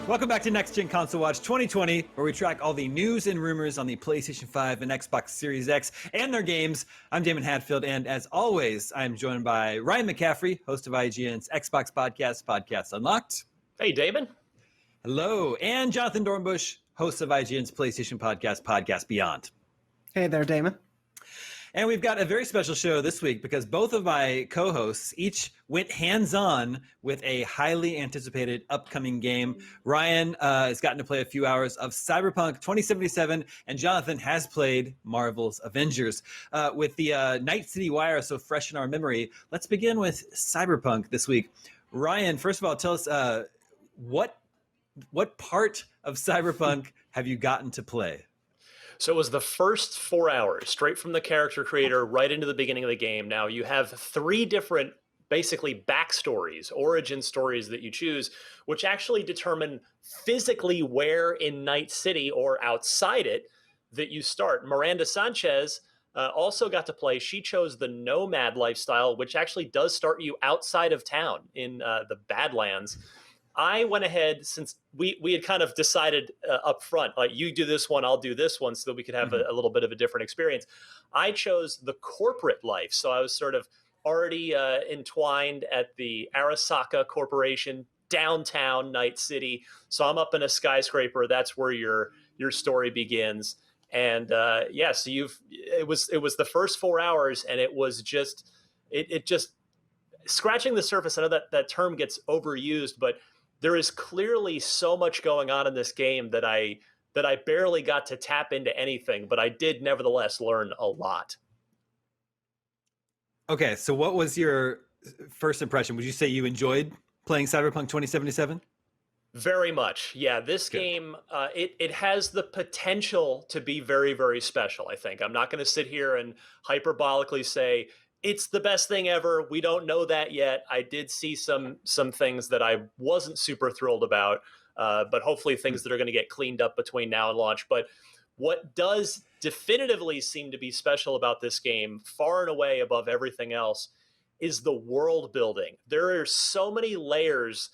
Welcome back to Next Gen Console Watch 2020, where we track all the news and rumors on the PlayStation 5 and Xbox Series X and their games. I'm Damon Hatfield, and as always, I'm joined by Ryan McCaffrey, host of IGN's Xbox podcast, Podcast Unlocked. Hey, Damon. Hello. And Jonathan Dornbush, host of IGN's PlayStation podcast, Podcast Beyond. Hey there, Damon. And we've got a very special show this week because both of my co-hosts each went hands-on with a highly anticipated upcoming game. Ryan has gotten to play a few hours of Cyberpunk 2077, and Jonathan has played Marvel's Avengers. With the Night City Wire so fresh in our memory, let's begin with Cyberpunk this week. Ryan, first of all, tell us what part of Cyberpunk have you gotten to play? So it was the first 4 hours, straight from the character creator right into the beginning of the game. Now you have 3 different, basically backstories, origin stories that you choose, which actually determine physically where in Night City or outside it that you start. Miranda Sanchez also got to play. She chose the nomad lifestyle, which actually does start you outside of town in the Badlands. I went ahead, since we had kind of decided up front, like you do this one, I'll do this one, so that we could have a little bit of a different experience. I chose the corporate life. So I was sort of already entwined at the Arasaka Corporation, downtown Night City. So I'm up in a skyscraper. That's where your story begins. And so it was the first 4 hours, and it was just it just scratching the surface. I know that term gets overused, but there is clearly so much going on in this game that I barely got to tap into anything, but I did nevertheless learn a lot. Okay, so what was your first impression? Would you say you enjoyed playing Cyberpunk 2077? Very much. Yeah, this game, it has the potential to be very, very special, I think. I'm not going to sit here and hyperbolically say, it's the best thing ever. We don't know that yet. I did see some things that I wasn't super thrilled about, but hopefully things that are going to get cleaned up between now and launch. But what does definitively seem to be special about this game, far and away above everything else, is the world building. There are so many layers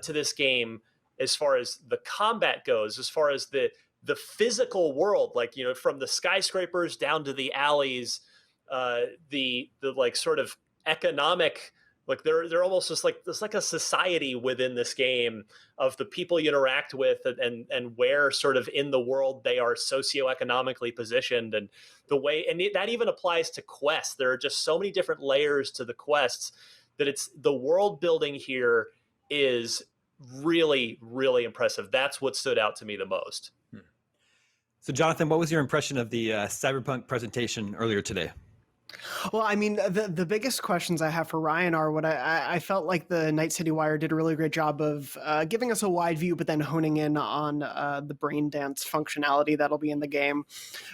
to this game as far as the combat goes, as far as the physical world, like, you know, from the skyscrapers down to the alleys, the like sort of economic, like they're almost just like there's like a society within this game of the people you interact with and where sort of in the world they are socioeconomically positioned, and the way, and that even applies to quests. There are just so many different layers to the quests that it's the world building here is really, really impressive. That's what stood out to me the most. So Jonathan, what was your impression of the Cyberpunk presentation earlier today? Well, I mean, the biggest questions I have for Ryan are what I felt like the Night City Wire did a really great job of giving us a wide view, but then honing in on the brain dance functionality that'll be in the game.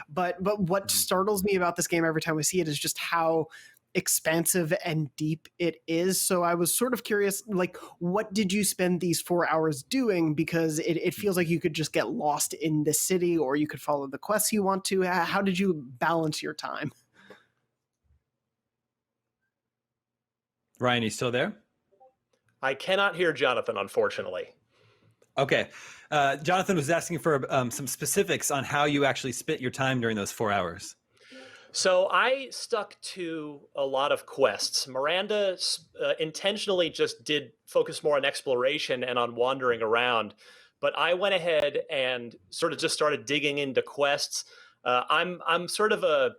But what startles me about this game every time we see it is just how expansive and deep it is. So I was sort of curious, like, what did you spend these 4 hours doing? Because it feels like you could just get lost in the city, or you could follow the quests you want to. How did you balance your time? Ryan, are you still there? I cannot hear Jonathan, unfortunately. Okay. Jonathan was asking for some specifics on how you actually spent your time during those 4 hours. So I stuck to a lot of quests. Miranda intentionally just did focus more on exploration and on wandering around, but I went ahead and sort of just started digging into quests. I'm sort of a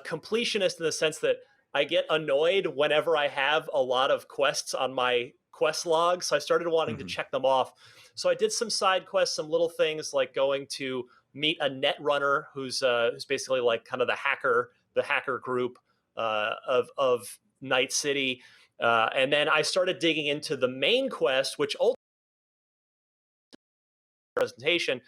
completionist in the sense that I get annoyed whenever I have a lot of quests on my quest log. So I started wanting to check them off. So I did some side quests, some little things like going to meet a net runner who's basically like kind of the hacker group of Night City. And then I started digging into the main quest, which ultimately presentation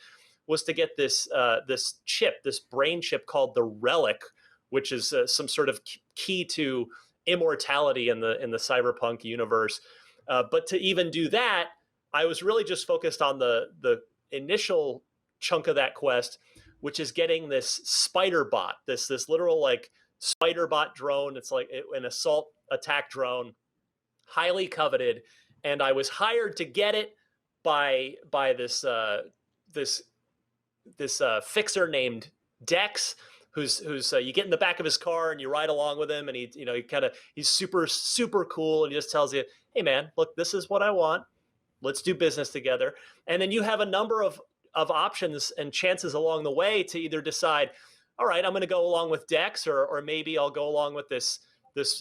was to get this this brain chip called the Relic, which is some sort of key to immortality in the Cyberpunk universe. But to even do that, I was really just focused on the initial chunk of that quest, which is getting this spider bot, this literal like spider bot drone. It's like an assault attack drone, highly coveted. And I was hired to get it, by this fixer named Dex, who's you get in the back of his car and you ride along with him, and he's super cool, and he just tells you, hey man, look, this is what I want. Let's do business together. And then you have a number of options and chances along the way to either decide, all right, I'm going to go along with Dex, or maybe I'll go along with this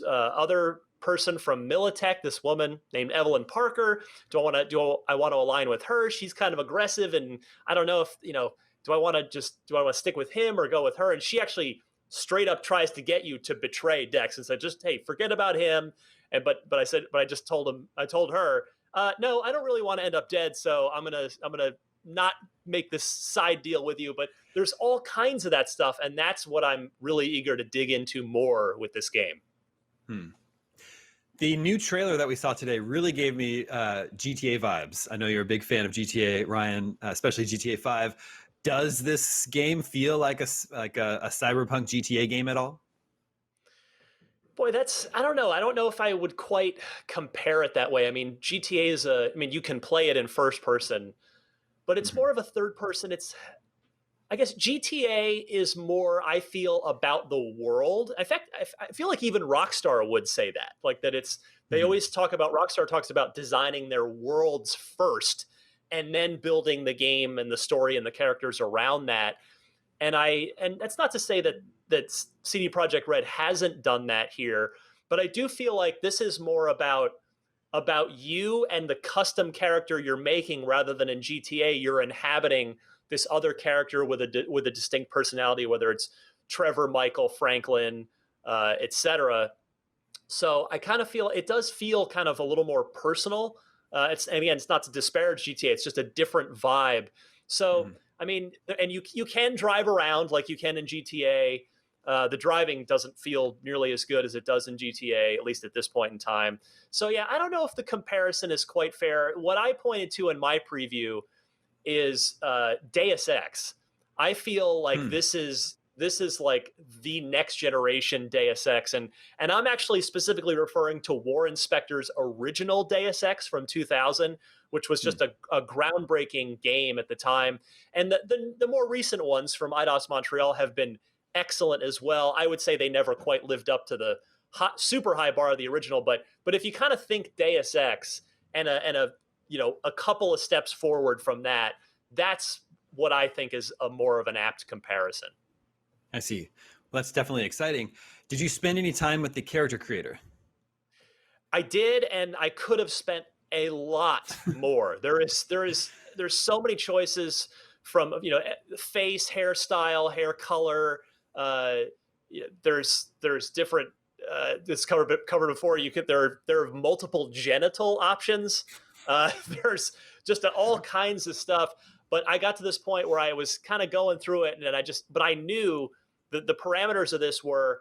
other person from Militech, this woman named Evelyn Parker. Do I want to align with her? She's kind of aggressive, and I don't know if, do I want to stick with him or go with her? And she actually straight up tries to get you to betray Dex and said, just, hey, forget about him. And but I told her, no, I don't really want to end up dead, so I'm gonna not make this side deal with you. But there's all kinds of that stuff, and that's what I'm really eager to dig into more with this game. The new trailer that we saw today really gave me GTA vibes. I know you're a big fan of GTA, Ryan, especially GTA 5. Does this game feel like a Cyberpunk GTA game at all? Boy, I don't know. I don't know if I would quite compare it that way. I mean, GTA you can play it in first person, but it's more of a third person. I guess GTA is more, I feel, about the world. In fact, I feel like even Rockstar would say that. Like that they always Rockstar talks about designing their worlds first and then building the game and the story and the characters around that. And that's not to say that CD Projekt Red hasn't done that here, but I do feel like this is more about you and the custom character you're making, rather than in GTA you're inhabiting this other character with a distinct personality, whether it's Trevor, Michael, Franklin, etc. So I kind of feel it does feel kind of a little more personal. It's not to disparage GTA; it's just a different vibe. So I mean, and you can drive around like you can in GTA. The driving doesn't feel nearly as good as it does in GTA, at least at this point in time. So yeah, I don't know if the comparison is quite fair. What I pointed to in my preview is Deus Ex. I feel like this is like the next generation Deus Ex, and I'm actually specifically referring to Warren Spector's original Deus Ex from 2000, which was just a groundbreaking game at the time. And the more recent ones from Eidos Montreal have been excellent as well. I would say they never quite lived up to the super high bar of the original, but if you kind of think Deus Ex and a couple of steps forward from that, that's what I think is a more of an apt comparison. I see. Well, that's definitely exciting. Did you spend any time with the character creator? I did, and I could have spent a lot more. There's so many choices, from face, hairstyle, hair color. There's different. This covered before. There are multiple genital options. There's just all kinds of stuff. But I got to this point where I was kind of going through it, and but I knew that the parameters of this were,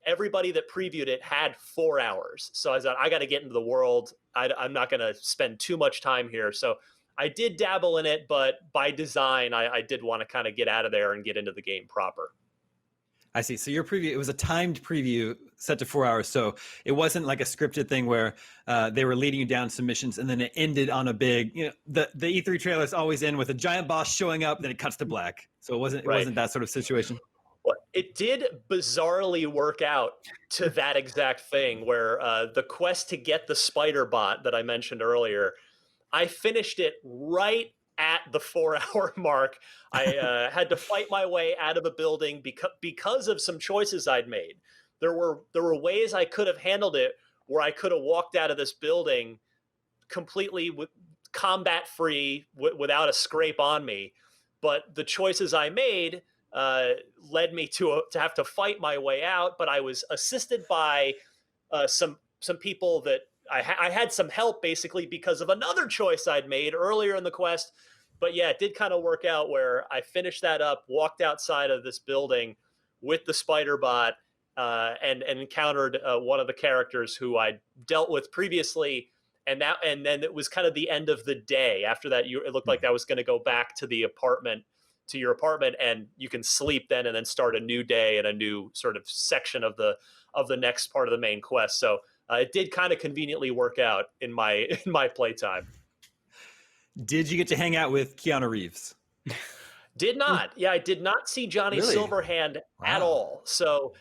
everybody that previewed it had 4 hours. So I thought, I got to get into the world. I'm not going to spend too much time here. So I did dabble in it, but by design, I did want to kind of get out of there and get into the game proper. I see. So your preview, it was a timed preview set to 4 hours. So it wasn't like a scripted thing where they were leading you down some missions and then it ended on a big, the E3 trailers always end with a giant boss showing up, then it cuts to black. So it wasn't that sort of situation. Well, it did bizarrely work out to that exact thing where the quest to get the spider bot that I mentioned earlier, I finished it right at the 4 hour mark. I had to fight my way out of a building because of some choices I'd made. There were ways I could have handled it where I could have walked out of this building completely combat free without a scrape on me. But the choices I made led me to have to fight my way out. But I was assisted by some people that I had some help, basically, because of another choice I'd made earlier in the quest. But yeah, it did kind of work out where I finished that up, walked outside of this building with the spider bot, and encountered one of the characters who I dealt with previously. And then it was kind of the end of the day. After that, it looked like I was going to go back to your apartment, and you can sleep then and then start a new day and a new sort of section of the next part of the main quest. So it did kind of conveniently work out in my playtime. Did you get to hang out with Keanu Reeves? Did not. Yeah, I did not see Johnny Really? Silverhand at Wow. all. So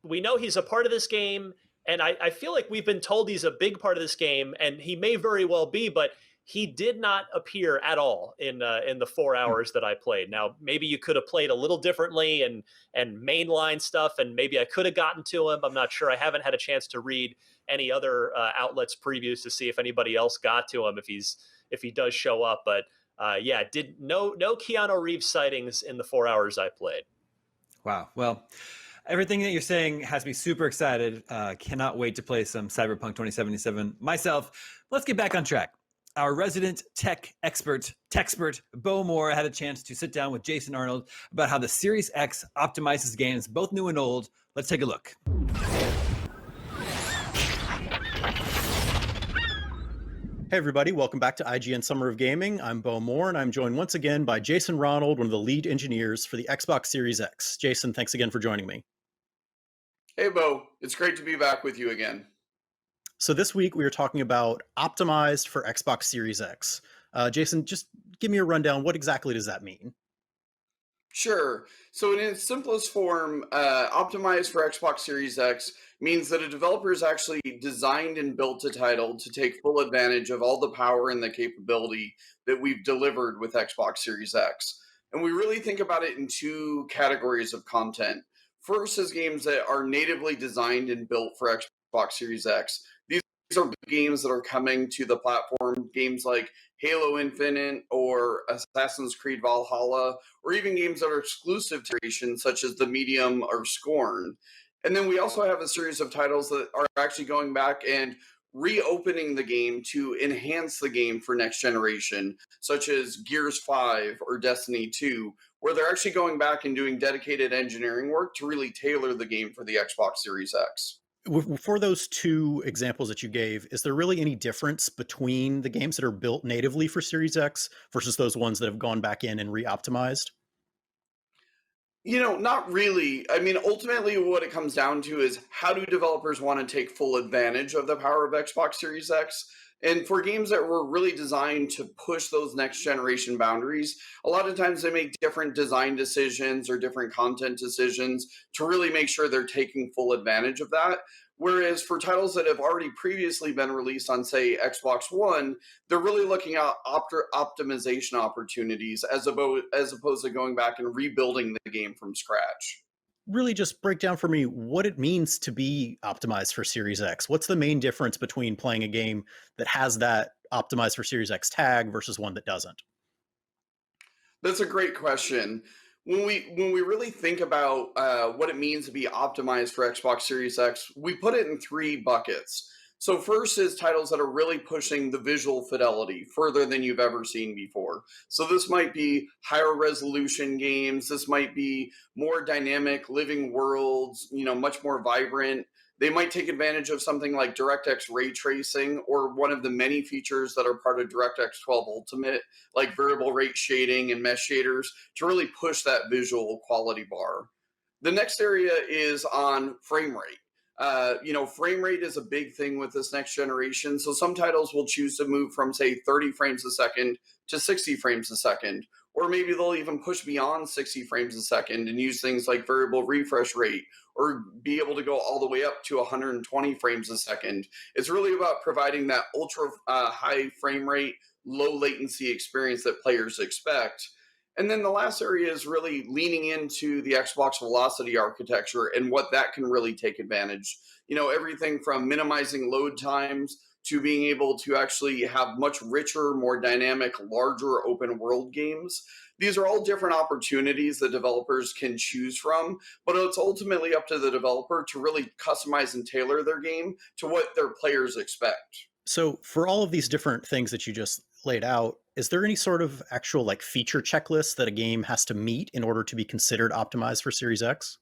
we know he's a part of this game, and I feel like we've been told he's a big part of this game, and he may very well be, but he did not appear at all in the 4 hours that I played. Now, maybe you could have played a little differently and mainline stuff, and maybe I could have gotten to him. I'm not sure. I haven't had a chance to read any other outlets previews to see if anybody else got to him if he does show up, but. Yeah, did no Keanu Reeves sightings in the 4 hours I played. Wow. Well, everything that you're saying has me super excited. Cannot wait to play some Cyberpunk 2077 myself. Let's get back on track. Our resident tech expert, Bo Moore, had a chance to sit down with Jason Arnold about how the Series X optimizes games, both new and old. Let's take a look. Hey everybody, welcome back to IGN Summer of Gaming. I'm Bo Moore, and I'm joined once again by Jason Ronald, one of the lead engineers for the Xbox Series X. Jason, thanks again for joining me. Hey Bo, it's great to be back with you again. So this week we are talking about optimized for Xbox Series X. Jason, just give me a rundown. What exactly does that mean? Sure. So in its simplest form, optimized for Xbox Series X means that a developer has actually designed and built a title to take full advantage of all the power and the capability that we've delivered with Xbox Series X. And we really think about it in two categories of content. First is games that are natively designed and built for Xbox Series X. These are games that are coming to the platform, games like Halo Infinite or Assassin's Creed Valhalla, or even games that are exclusive to generation, such as The Medium or Scorn. And then we also have a series of titles that are actually going back and reopening the game to enhance the game for next generation, such as Gears 5 or Destiny 2, where they're actually going back and doing dedicated engineering work to really tailor the game for the Xbox Series X. For those two examples that you gave, is there really any difference between the games that are built natively for Series X versus those ones that have gone back in and re-optimized? Not really. I mean, ultimately, what it comes down to is how do developers want to take full advantage of the power of Xbox Series X? And for games that were really designed to push those next generation boundaries, a lot of times they make different design decisions or different content decisions to really make sure they're taking full advantage of that. Whereas for titles that have already previously been released on, say, Xbox One, they're really looking at optimization opportunities as opposed to going back and rebuilding the game from scratch. Really just break down for me what it means to be optimized for Series X. What's the main difference between playing a game that has that optimized for Series X tag versus one that doesn't? That's a great question. When we really think about what it means to be optimized for Xbox Series X, we put it in three buckets. So first is titles that are really pushing the visual fidelity further than you've ever seen before. So this might be higher resolution games. This might be more dynamic living worlds, much more vibrant. They might take advantage of something like DirectX ray tracing or one of the many features that are part of DirectX 12 Ultimate, like variable rate shading and mesh shaders, to really push that visual quality bar. The next area is on frame rate. Frame rate is a big thing with this next generation. So some titles will choose to move from, say, 30 frames a second to 60 frames a second. Or maybe they'll even push beyond 60 frames a second and use things like variable refresh rate or be able to go all the way up to 120 frames a second. It's really about providing that ultra high frame rate, low latency experience that players expect. And then the last area is really leaning into the Xbox Velocity architecture and what that can really take advantage. Everything from minimizing load times to being able to actually have much richer, more dynamic, larger open world games. These are all different opportunities that developers can choose from, but it's ultimately up to the developer to really customize and tailor their game to what their players expect. So for all of these different things that you just laid out, is there any sort of actual feature checklist that a game has to meet in order to be considered optimized for Series X?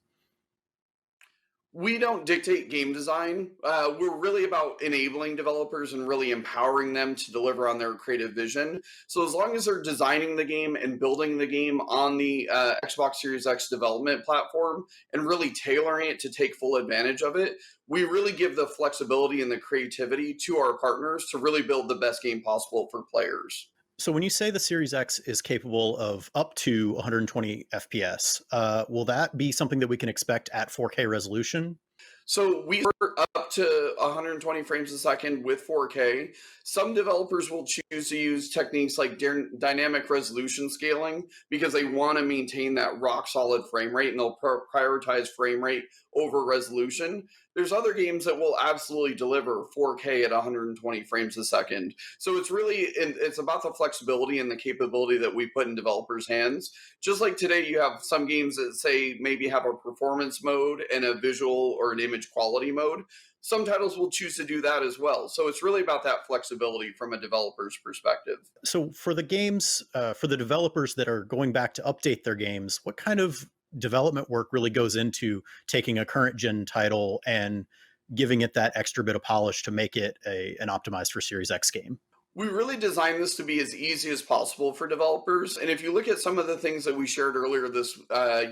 We don't dictate game design. We're really about enabling developers and really empowering them to deliver on their creative vision. So as long as they're designing the game and building the game on the Xbox Series X development platform and really tailoring it to take full advantage of it, we really give the flexibility and the creativity to our partners to really build the best game possible for players. So when you say the Series X is capable of up to 120 FPS, will that be something that we can expect at 4K resolution? So we are up to 120 frames a second with 4K. Some developers will choose to use techniques like dynamic resolution scaling because they want to maintain that rock solid frame rate, and they'll prioritize frame rate over resolution. There's other games that will absolutely deliver 4K at 120 frames a second. So it's about the flexibility and the capability that we put in developers' hands. Just like today, you have some games that say maybe have a performance mode and a visual or an image quality mode. Some titles will choose to do that as well. So it's really about that flexibility from a developer's perspective. So for the games, for the developers that are going back to update their games, what kind of development work really goes into taking a current gen title and giving it that extra bit of polish to make it an optimized for Series X game? We really designed this to be as easy as possible for developers. And if you look at some of the things that we shared earlier this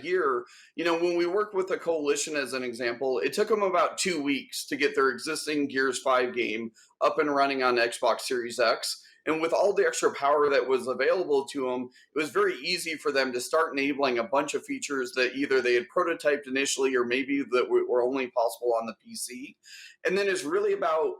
year, when we worked with a coalition as an example, it took them about 2 weeks to get their existing Gears 5 game up and running on Xbox Series X. And with all the extra power that was available to them, it was very easy for them to start enabling a bunch of features that either they had prototyped initially or maybe that were only possible on the PC. And then it's really about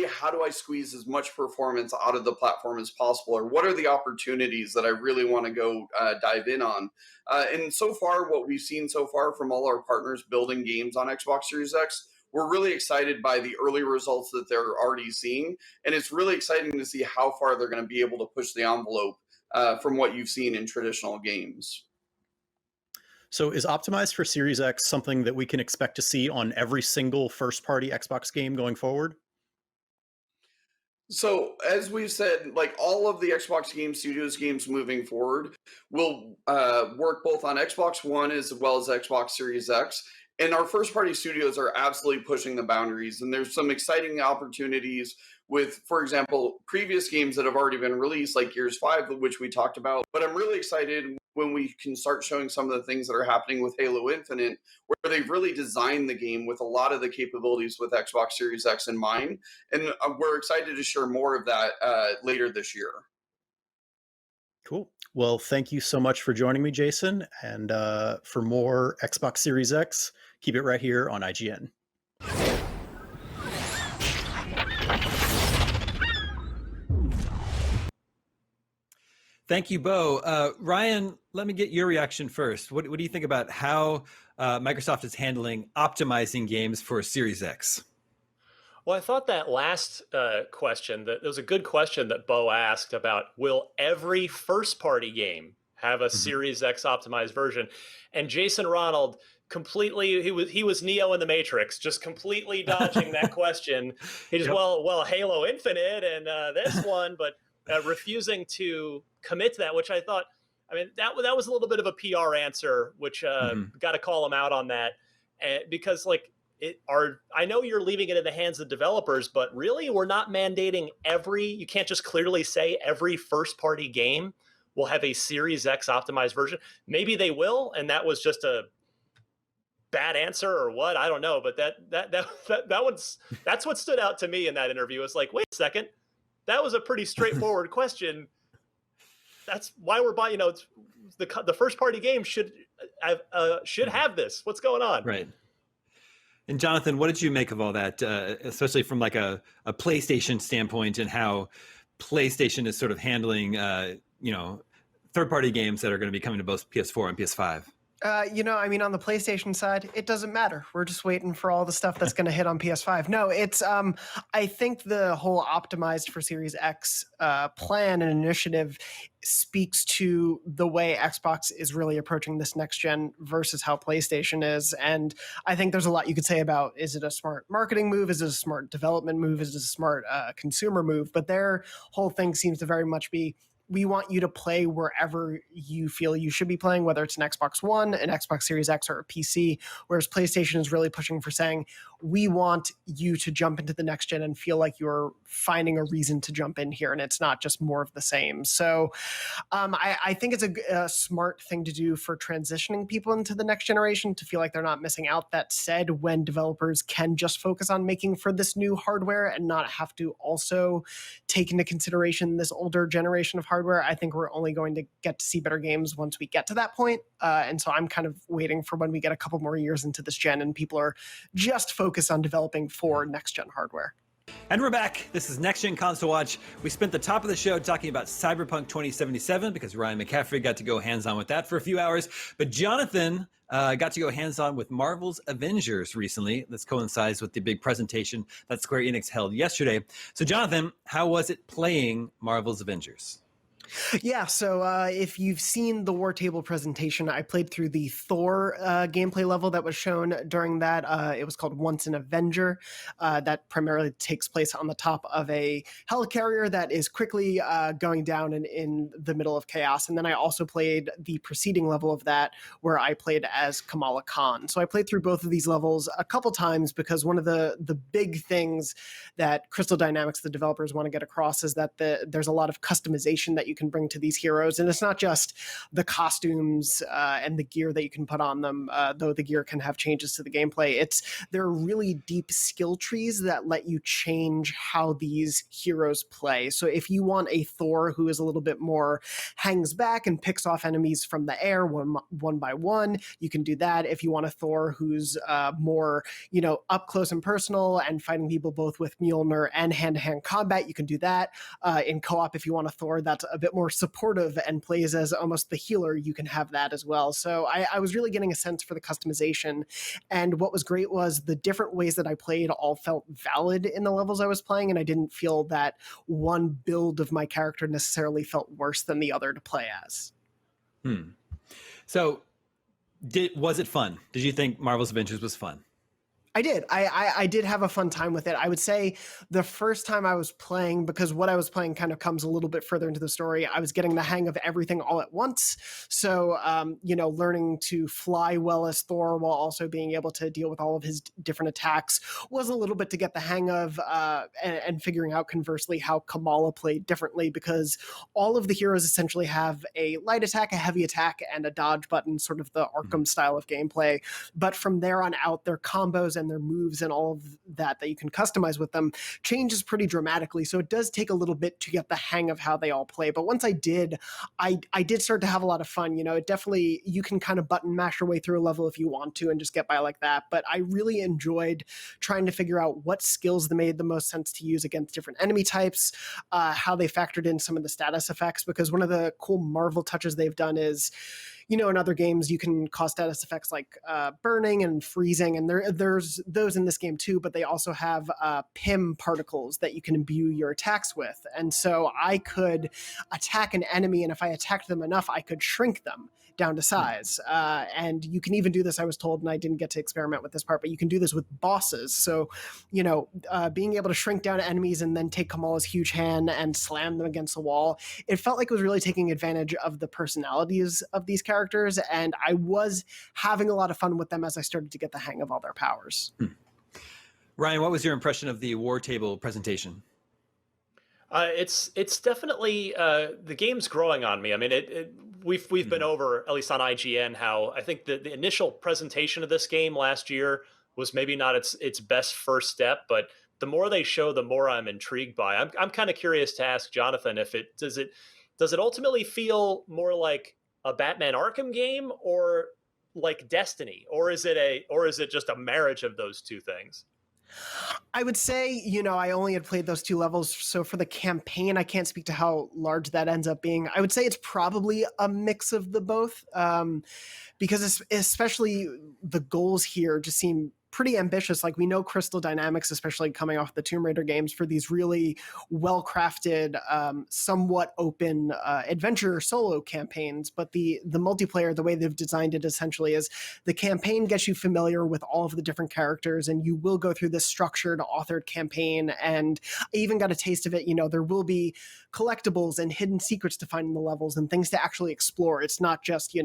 how do I squeeze as much performance out of the platform as possible, or what are the opportunities that I really want to go dive in on. And so far, what we've seen so far from all our partners building games on Xbox Series X, we're really excited by the early results that they're already seeing. And it's really exciting to see how far they're going to be able to push the envelope from what you've seen in traditional games. So is optimized for Series X something that we can expect to see on every single first-party Xbox game going forward? So, as we've said, like all of the Xbox Game Studios games moving forward will work both on Xbox One as well as Xbox Series X. And our first party studios are absolutely pushing the boundaries. And there's some exciting opportunities with, for example, previous games that have already been released, like Gears 5, which we talked about. But I'm really excited when we can start showing some of the things that are happening with Halo Infinite, where they've really designed the game with a lot of the capabilities with Xbox Series X in mind. And we're excited to share more of that later this year. Cool. Well, thank you so much for joining me, Jason. And for more Xbox Series X, keep it right here on IGN. Thank you, Bo. Ryan, let me get your reaction first. What do you think about how Microsoft is handling optimizing games for Series X? Well, I thought that last question, that there was a good question that Bo asked about, will every first-party game have a Series X optimized version? And Jason Ronald completely, he was Neo in the Matrix, just completely dodging that question. He just, well, Halo Infinite and this one, but refusing to commit to that, which I thought, that was a little bit of a PR answer, which got to call him out on that, because I know you're leaving it in the hands of developers, but really we're not mandating you can't just clearly say every first party game will have a Series X optimized version. Maybe they will, and that was just a bad answer or what, I don't know. But that's what stood out to me in that interview. It's like, wait a second, that was a pretty straightforward question. That's why we're buying, the first party game should have this. What's going on? Right. And Jonathan, what did you make of all that, especially from like a PlayStation standpoint, and how PlayStation is sort of handling, third-party games that are going to be coming to both PS4 and PS5? On the PlayStation side, it doesn't matter. We're just waiting for all the stuff that's going to hit on PS5. No, it's, I think the whole optimized for Series X plan and initiative speaks to the way Xbox is really approaching this next gen versus how PlayStation is. And I think there's a lot you could say about, is it a smart marketing move? Is it a smart development move? Is it a smart consumer move? But their whole thing seems to very much be, we want you to play wherever you feel you should be playing, whether it's an Xbox One, an Xbox Series X, or a PC, whereas PlayStation is really pushing for saying, we want you to jump into the next gen and feel like you're finding a reason to jump in here, and it's not just more of the same. So I think it's a smart thing to do for transitioning people into the next generation to feel like they're not missing out. That said, when developers can just focus on making for this new hardware and not have to also take into consideration this older generation of hardware, I think we're only going to get to see better games once we get to that point. And so I'm kind of waiting for when we get a couple more years into this gen and people are just focused on developing for next gen hardware. And we're back. This is Next Gen Console Watch. We spent the top of the show talking about Cyberpunk 2077 because Ryan McCaffrey got to go hands-on with that for a few hours. But Jonathan got to go hands-on with Marvel's Avengers recently. This coincides with the big presentation that Square Enix held yesterday. So Jonathan, how was it playing Marvel's Avengers? Yeah, so if you've seen the War Table presentation, I played through the Thor gameplay level that was shown during that. It was called Once an Avenger. That primarily takes place on the top of a helicarrier that is quickly going down in the middle of chaos. And then I also played the preceding level of that, where I played as Kamala Khan. So I played through both of these levels a couple times because one of the big things that Crystal Dynamics, the developers, want to get across is that there's a lot of customization that you can bring to these heroes, and it's not just the costumes and the gear that you can put on them, though the gear can have changes to the gameplay. There are really deep skill trees that let you change how these heroes play. So if you want a Thor who is a little bit more hangs back and picks off enemies from the air one by one, you can do that. If you want a Thor who's more up close and personal and fighting people both with Mjolnir and hand-to-hand combat, you can do that. In co-op, if you want a Thor that's a bit more supportive and plays as almost the healer, you can have that as well. So I was really getting a sense for the customization. And what was great was the different ways that I played all felt valid in the levels I was playing, and I didn't feel that one build of my character necessarily felt worse than the other to play as. So was it fun? Did you think Marvel's Avengers was fun? I did. I did have a fun time with it. I would say the first time I was playing, because what I was playing kind of comes a little bit further into the story, I was getting the hang of everything all at once. So, learning to fly well as Thor while also being able to deal with all of his different attacks was a little bit to get the hang of, and figuring out conversely how Kamala played differently, because all of the heroes essentially have a light attack, a heavy attack, and a dodge button, sort of the Arkham style of gameplay. But from there on out, their combos and their moves and all of that you can customize with them changes pretty dramatically. So it does take a little bit to get the hang of how they all play. But once I did, I did start to have a lot of fun. It definitely, you can kind of button mash your way through a level if you want to and just get by like that. But I really enjoyed trying to figure out what skills that made the most sense to use against different enemy types, how they factored in some of the status effects, because one of the cool Marvel touches they've done is, in other games, you can cause status effects like burning and freezing, and there's those in this game too, but they also have PIM particles that you can imbue your attacks with. And so I could attack an enemy, and if I attacked them enough, I could shrink them down to size. And you can even do this, I was told, and I didn't get to experiment with this part, but you can do this with bosses. So, being able to shrink down enemies and then take Kamala's huge hand and slam them against the wall, it felt like it was really taking advantage of the personalities of these characters, and I was having a lot of fun with them as I started to get the hang of all their powers. Ryan, what was your impression of the War Table presentation? It's definitely the game's growing on me. I mean, we've been over, at least on IGN, how I think the initial presentation of this game last year was maybe not its best first step, but the more they show, the more I'm intrigued by. I'm kind of curious to ask Jonathan if does it ultimately feel more like a Batman Arkham game or like Destiny, or is it just a marriage of those two things? I would say, I only had played those two levels, so for the campaign, I can't speak to how large that ends up being. I would say it's probably a mix of the both, because especially the goals here just seem pretty ambitious. Like we know Crystal Dynamics, especially coming off the Tomb Raider games, for these really well-crafted, somewhat open adventure solo campaigns. But the multiplayer, the way they've designed it essentially is the campaign gets you familiar with all of the different characters, and you will go through this structured, authored campaign. And I even got a taste of it. There will be collectibles and hidden secrets to find in the levels and things to actually explore. It's not just,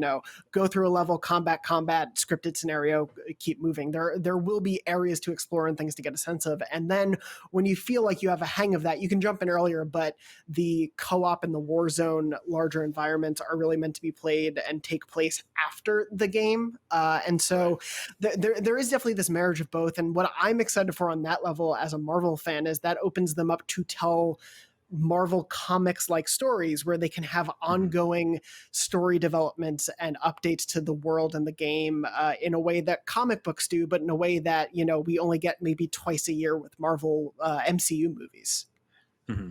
go through a level, combat, scripted scenario, keep moving. There will be areas to explore and things to get a sense of. And then when you feel like you have a hang of that, you can jump in earlier, but the co-op and the Warzone larger environments are really meant to be played and take place after the game. And so there is definitely this marriage of both. And what I'm excited for on that level as a Marvel fan is that opens them up to tell Marvel comics like stories where they can have ongoing story developments and updates to the world and the game in a way that comic books do, but in a way that, we only get maybe twice a year with Marvel MCU movies. Mm-hmm.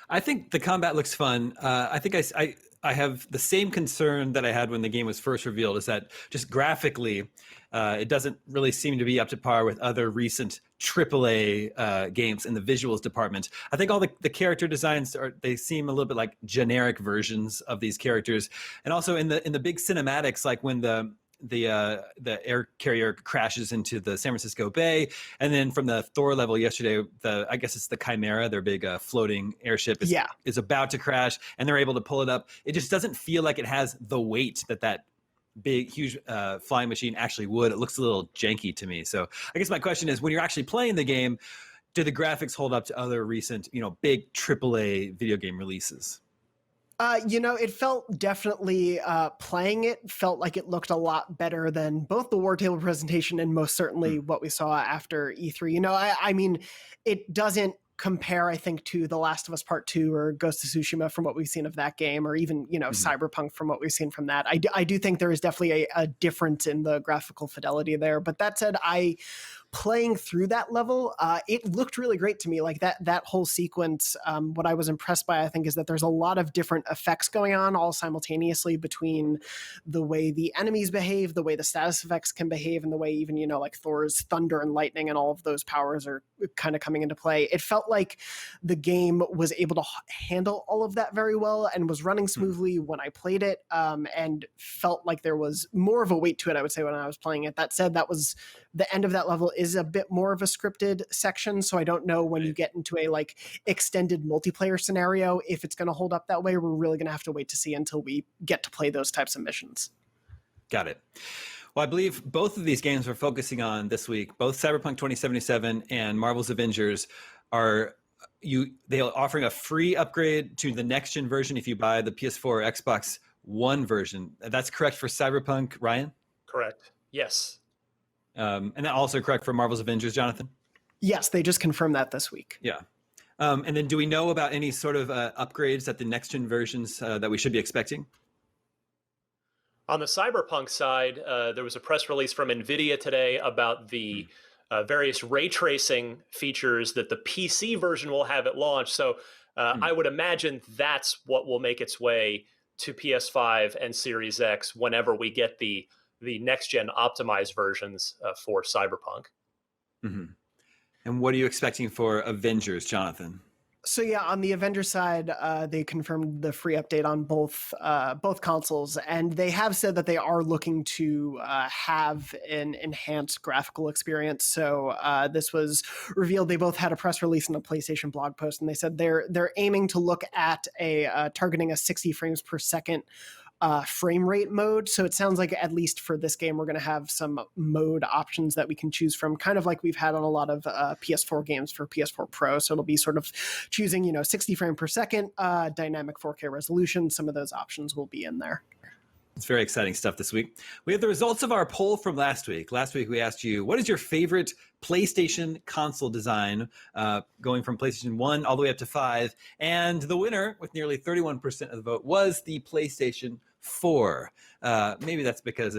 I think the combat looks fun. I think I have the same concern that I had when the game was first revealed, is that just graphically, it doesn't really seem to be up to par with other recent AAA games in the visuals department. I think all the character designs they seem a little bit like generic versions of these characters, and also in the big cinematics, like when the air carrier crashes into the San Francisco Bay, and then from the Thor level yesterday, I guess it's the Chimera, their big floating airship is about to crash, and they're able to pull it up. It just doesn't feel like it has the weight that big, huge flying machine actually would. It looks a little janky to me. So I guess my question is, when you're actually playing the game, do the graphics hold up to other recent, big AAA video game releases? It felt definitely playing it felt like it looked a lot better than both the War Table presentation and most certainly what we saw after E3. I mean, it doesn't compare, I think, to The Last of Us Part 2 or Ghost of Tsushima from what we've seen of that game, or even, Cyberpunk from what we've seen from that. I do think there is definitely a difference in the graphical fidelity there. But that said, playing through that level, it looked really great to me. Like that whole sequence, what I was impressed by, I think, is that there's a lot of different effects going on all simultaneously between the way the enemies behave, the way the status effects can behave, and the way even, like Thor's thunder and lightning and all of those powers are kind of coming into play. It felt like the game was able to handle all of that very well and was running smoothly when I played it, and felt like there was more of a weight to it, I would say, when I was playing it. That said, that was the end of that level is a bit more of a scripted section, so I don't know when you get into a extended multiplayer scenario if it's going to hold up that way. We're really going to have to wait to see until we get to play those types of missions. Got it. Well, I believe both of these games we're focusing on this week, both Cyberpunk 2077 and Marvel's Avengers, are offering a free upgrade to the next gen version if you buy the PS4 or Xbox One version. That's correct for Cyberpunk, Ryan? Correct. Yes. And that also correct for Marvel's Avengers, Jonathan? Yes, they just confirmed that this week. Yeah. And then do we know about any sort of upgrades at the next gen versions that we should be expecting? On the Cyberpunk side, there was a press release from NVIDIA today about the various ray tracing features that the PC version will have at launch. So I would imagine that's what will make its way to PS5 and Series X whenever we get the next-gen optimized versions for Cyberpunk. Mm-hmm. And what are you expecting for Avengers, Jonathan? So yeah, on the Avengers side, they confirmed the free update on both consoles, and they have said that they are looking to have an enhanced graphical experience. So this was revealed. They both had a press release and a PlayStation blog post, and they said they're aiming to look at targeting a 60 frames per second frame rate mode. So it sounds like, at least for this game, we're going to have some mode options that we can choose from, kind of like we've had on a lot of PS4 games for PS4 Pro. So it'll be sort of choosing, 60 frame per second, dynamic 4K resolution. Some of those options will be in there. It's very exciting stuff this week. We have the results of our poll from last week. Last week, we asked you, what is your favorite PlayStation console design, going from PlayStation 1 all the way up to 5? And the winner, with nearly 31% of the vote, was the PlayStation 4. Maybe that's because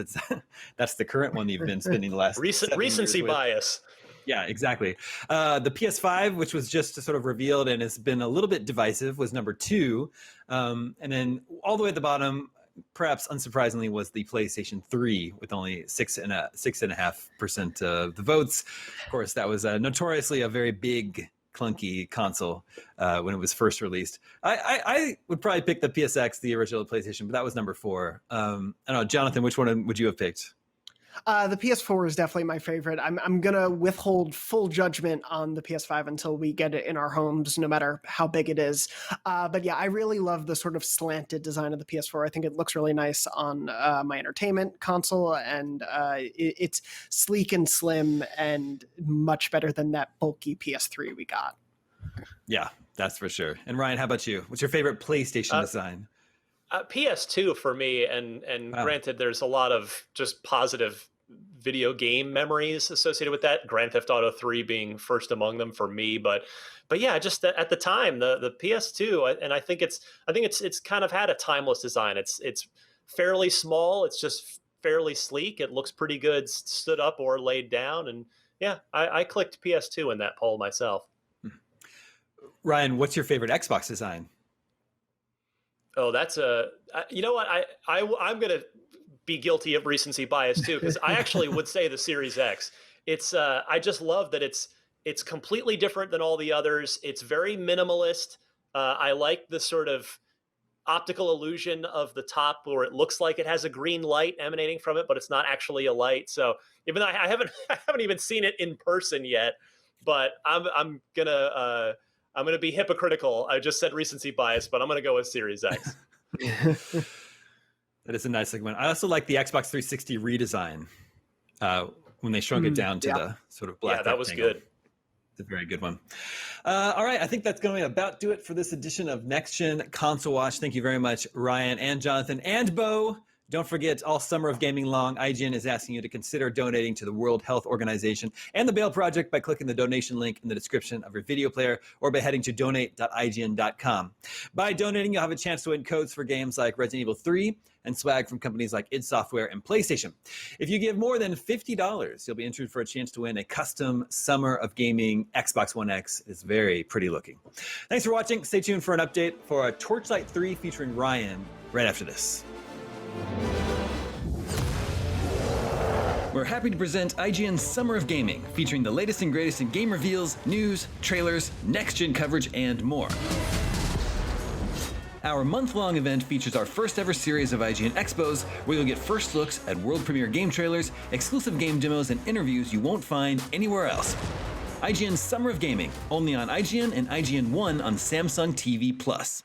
that's the current one you've been spending the last recency bias. Yeah, exactly. The PS5, which was just sort of revealed and has been a little bit divisive, was number 2. And then all the way at the bottom, perhaps unsurprisingly, was the PlayStation 3 with only 6.5% of the votes. Of course, that was notoriously a very big, clunky console when it was first released. I would probably pick the PSX, the original PlayStation, but that was number 4. I don't know, Jonathan, which one would you have picked? The PS4 is definitely my favorite. I'm gonna withhold full judgment on the PS5 until we get it in our homes, no matter how big it is. But yeah, I really love the sort of slanted design of the PS4. I think it looks really nice on my entertainment console, and it's sleek and slim and much better than that bulky PS3 we got. Yeah, that's for sure. And Ryan, how about you? What's your favorite PlayStation design? PS2 for me, and Wow. granted, there's a lot of just positive video game memories associated with that. Grand Theft Auto 3 being first among them for me, but yeah, just at the time, the PS2, and I think it's kind of had a timeless design. It's fairly small. It's just fairly sleek. It looks pretty good, stood up or laid down, and yeah, I clicked PS2 in that poll myself. Ryan, what's your favorite Xbox design? Oh, that's you know what? I'm going to be guilty of recency bias too, because I actually would say the Series X. It's I just love that it's completely different than all the others. It's very minimalist. I like the sort of optical illusion of the top where it looks like it has a green light emanating from it, but it's not actually a light. So even though I haven't even seen it in person yet, but I'm gonna be hypocritical. I just said recency bias, but I'm gonna go with Series X. That is a nice looking one. I also like the Xbox 360 redesign when they shrunk it down to the sort of black. Yeah, that was rectangle. good. It's a very good one. All right, I think that's going to about do it for this edition of Next Gen Console Watch. Thank you very much, Ryan and Jonathan and Bo. Don't forget, all summer of gaming long, IGN is asking you to consider donating to the World Health Organization and the Bail Project by clicking the donation link in the description of your video player or by heading to donate.ign.com. By donating, you'll have a chance to win codes for games like Resident Evil 3 and swag from companies like id Software and PlayStation. If you give more than $50, you'll be entered for a chance to win a custom Summer of Gaming Xbox One X. It's very pretty looking. Thanks for watching. Stay tuned for an update for a Torchlight 3 featuring Ryan right after this. We're happy to present IGN's Summer of Gaming, featuring the latest and greatest in game reveals, news, trailers, next-gen coverage, and more. Our month-long event features our first-ever series of IGN Expos, where you'll get first looks at world premiere game trailers, exclusive game demos, and interviews you won't find anywhere else. IGN's Summer of Gaming, only on IGN and IGN One on Samsung TV Plus.